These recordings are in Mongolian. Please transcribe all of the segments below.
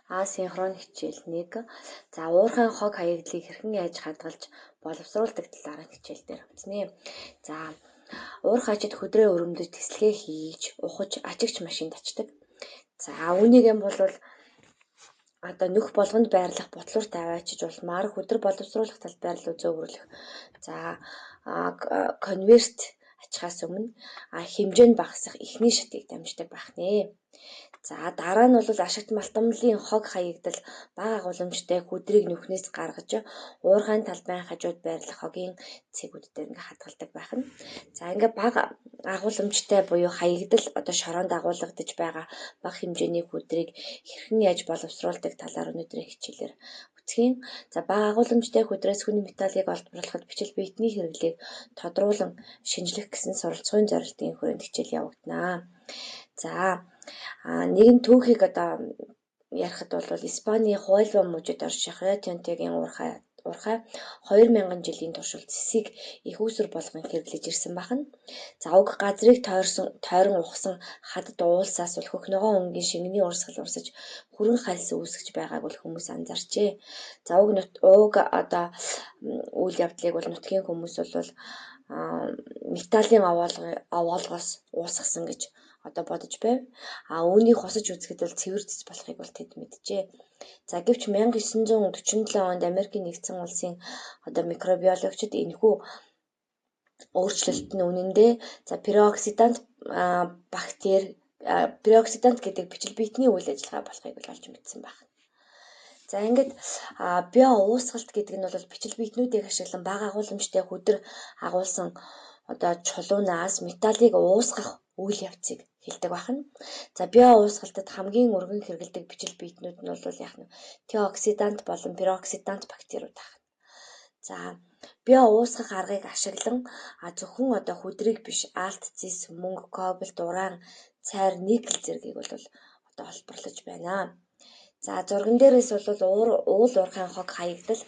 Асинхрон хичээл 1. За уурхайн хог хаягдлыг хэрхэн яаж хадгалж боловсруулдаг талаараа хичээл дээр үзнэ. За уурх ачид хөдрөө өрөмдөж тэслэгээ хийж, ухаж ачигч машинд очдог. За үүнийг юм бол одоо нөх болгонд байрлах ботлуур тавиачиж улмаар хөдөр боловсруулах талбайр руу зөөврүүлэх. За конверт ачхаас өмнө хэмжээ нь багасах эхний шатыг дамждаг байх нэ. За дараа нь бол ашигт малтамлын хог хаягдал бага агуулмжтай хөдрийг нүхнээс гаргаж уурхайн талбайн хажууд байрлах хогийн цэгүүд дээр ингээ хадгалдаг байх нь. За ингээ бага агуулмжтай буюу хаягдал одоо шороонд агуулгадж байгаа бага хэмжээний хөдрийг хэрхэн яаж боловсруулдаг талаар өнөөдрийн хичээлээр үцгийн. За бага агуулмжтай хөдрөөс хүний металлыг олборлоход бичил биетний хэрэглээг тодруулан шинжлэх гэсэн суралцгын зорилтын хүрээнд хичээл явагдана. За нэгэн түүхийг одоо ярихад бол Испаний Хуэлва мужид орших Ретентегийн уурхай 2000 жилийн туршилт цэсийг их үүсвэр болгон хэрэглэж ирсэн байна. За уг газрыг тойрон ухсан хадад уулсаас хөх ногоон өнгийн шингэний урсгал урсаж хүрэн хальс үүсгэж байгааг бол хүмүүс анзаарчээ. За уг одоо үйл явдлыг бол нутгийн хүмүүс бол металлын овоолгоос уусгасан гэж одоо бодож байв. Үүнийг хосож үзэхэд бол цэвэр цэц болохыг бол тэд мэджээ. За гэвч 1947 онд Америкийн нэгдсэн улсын одоо микробиологчид энэхүү өөрчлөлт нь үнэндээ за пероксидант гэдэг бичил биетний үйл ажиллагаа болохыг бол олж мэдсэн байна. За ингээд био уусгалт гэдэг нь бол бичил биетнүүдийг ашиглан бага агуулмжтай хөдөр агуулсан одоо чулуунаас металлыг уусгах үйл явцыг хэлдэг байна. За био уусгалтад хамгийн өргөн хэрэгэлдэг бичил биетнүүд нь бол теоксидант болон пероксидант бактериуд байна. За био уусгах аргыг ашиглан зөвхөн одоо хөдрийг биш алт, зис, мөнгө, кобальт, уран, цайр, никл зэргийг бол одоо олборлож байна. За зурган дээрээс бол уул уурхайн хог хаягдал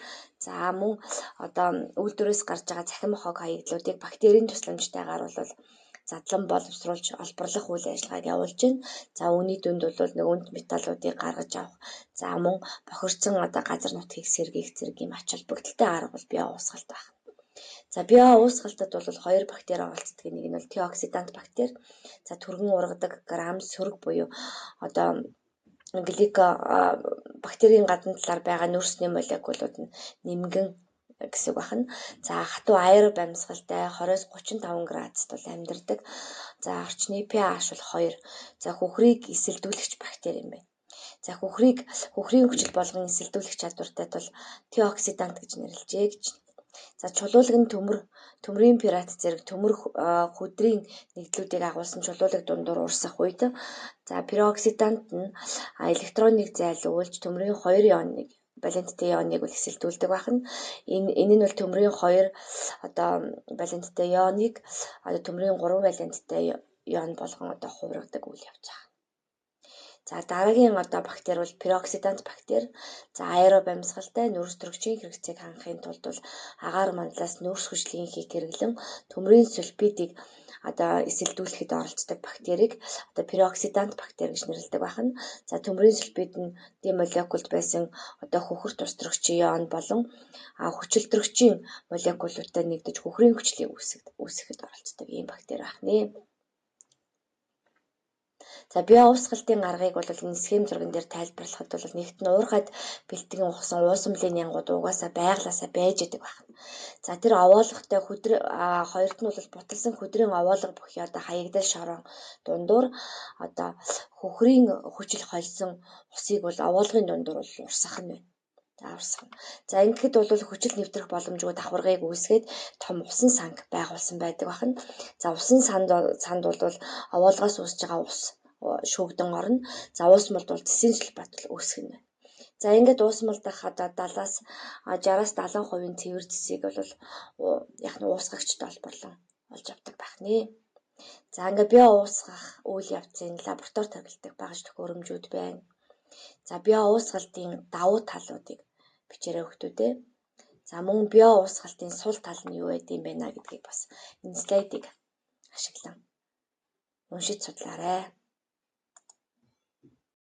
за мөн одоо үйлдвэрээс гарч байгаа цахим хог хаягдлуудыг бактерийн тусламжтайгаар бол задлан боловсруулж олборлох үйл ажиллагааг явуулж байна. За үүний дүнд бол өнд металлуудыг гаргаж авах. За мөн бохирдсон одоо газар нутгийг сэргээх зэрэг юм ач холбогдолтой арга бол био уусгалт байна. За био уусгалтад бол хоёр бактери оролцдог. Нэг нь бол теоксидант бактери. За түргэн ургадаг грам сөрөг буюу одоо бактерийн гадна талаар байгаа нүүрсний молекулууд нь нэмгэн гэсэн байна. За хатуу аэроб амьсгалтай 20-35 градусд бол амьдардаг. За орчны pH бол 2. За хөхрийг эсэлдүүлэгч бактери юм байна. За хөхрийн хүчил болгон эсэлдүүлэх чадвартай бол теоксидант гэж нэрлэжээ гэж. За чулуулаг нь төмрийн пират зэрэг төмөр хөдрийн нэгдлүүдийг агуулсан чулуулаг дундуур урсах үед за пероксидант нь электроныг зайлуулж төмрийн 2 ионыг валенттай ионыг эсэлдүүлдэг байна. Энэ нь бол төмрийн 2 одоо валенттай ионыг одоо төмрийн 3 валенттай ион болгон одоо хувиргадаг үйл явц байна. За дараагийн одоо бактери бол пероксидант бактери. За аэроб амьсгалтай нүүрс төрөгчийн хэрэгцээг хангахын тулд бол агаар мандлаас нүүрс хүчлийн хийх хэрэглэн төмрийн сульфидыг одоо эсэлдүүлэхэд оролцдог бактерийг одоо пероксидант бактери гэж нэрлэдэг байна. За төмрийн сульфид нь молекулд байсан одоо хөхөрт ус төрөгчийн ион болон хүчилтөрөгчийн молекулуудтай нэгдэж хөхрийн хүчлийг үүсгэхэд оролцдог ийм бактери байна. За био уусгалтын аргыг бол энэ схем зурган дээр тайлбарлахад бол нэгт нь уурхайд бэлтгэн ухсан уусамлын нянгууд угаасаа байглаасаа байж идэг байна. За тэр овоолготой хоёрт нь бол буталсан хөдрийн овоолго бүхий одоо хаягдал шорон дундуур одоо хөхрийн хүчил холсон усыг бол овоолгын дундуур бол урсгах нь байна. За ингэхэд бол хүчил нэвтрэх боломжгүй давхаргыг үүсгээд том усан санг байгуулсан байдаг байна. За усан санд бол овоолгоос үүсэж байгаа ус шүүгдэн орно. За уусмалд бол цэсийн сульфат үүсгэх нь байна. За ингээд уусмалдах одоо 60-70% цэвэр цэсийг бол уусгагчд олборлон олж авдаг байна. За ингээд био уусгах үйл явцын лаборатори тавилдаг багаж төхөөрөмжүүд байна. За био уусгалтын давуу талуудыг бичээрэй хүүхдүүдээ. За мөн био уусгалтын сул тал нь юу байд юм бэ гэдгийг бас энэ слайдыг ашиглан уншиж судлаарай.